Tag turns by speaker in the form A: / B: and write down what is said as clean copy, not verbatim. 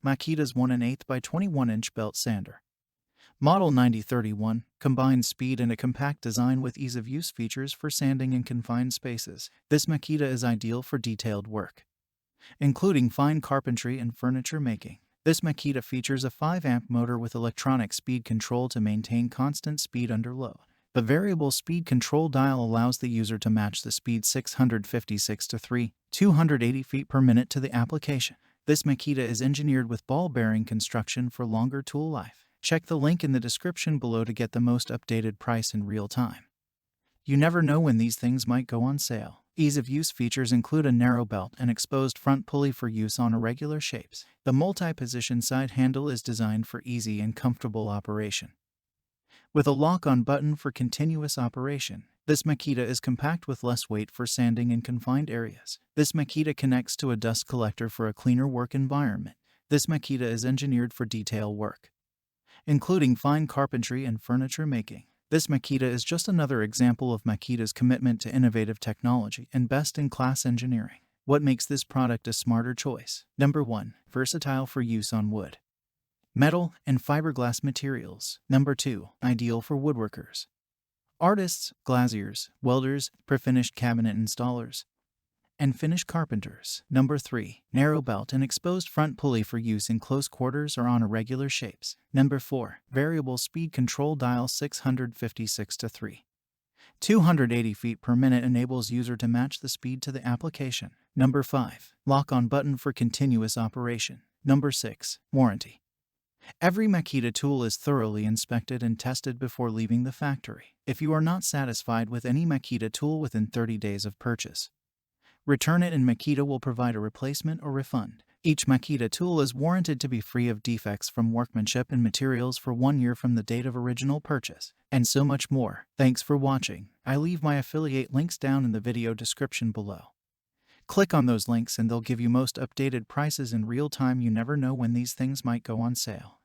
A: Makita's 1 1/8 by 21-inch belt sander. Model 9031 combines speed and a compact design with ease-of-use features for sanding in confined spaces. This Makita is ideal for detailed work, including fine carpentry and furniture making. This Makita features a 5-amp motor with electronic speed control to maintain constant speed under load. The variable speed control dial allows the user to match the speed 656 to 280 feet per minute to the application. This Makita is engineered with ball bearing construction for longer tool life. Check the link in the description below to get the most updated price in real time. You never know when these things might go on sale. Ease-of-use features include a narrow belt and exposed front pulley for use on irregular shapes. The multi-position side handle is designed for easy and comfortable operation, with a lock-on button for continuous operation. This Makita is compact with less weight for sanding in confined areas. This Makita connects to a dust collector for a cleaner work environment. This Makita is engineered for detail work, including fine carpentry and furniture making. This Makita is just another example of Makita's commitment to innovative technology and best-in-class engineering. What makes this product a smarter choice? Number 1. Versatile for use on wood, metal, and fiberglass materials. Number 2. Ideal for woodworkers, artists, glaziers, welders, pre-finished cabinet installers, and finished carpenters. Number 3. Narrow belt and exposed front pulley for use in close quarters or on irregular shapes. Number 4. Variable speed control dial 656 to 280 feet per minute enables user to match the speed to the application. Number 5. Lock-on button for continuous operation. Number 6. Warranty. Every Makita tool is thoroughly inspected and tested before leaving the factory. If you are not satisfied with any Makita tool within 30 days of purchase, return it and Makita will provide a replacement or refund. Each Makita tool is warranted to be free of defects from workmanship and materials for 1 year from the date of original purchase, and so much more. Thanks for watching. I leave my affiliate links down in the video description below. Click on those links and they'll give you most updated prices in real time. You never know when these things might go on sale.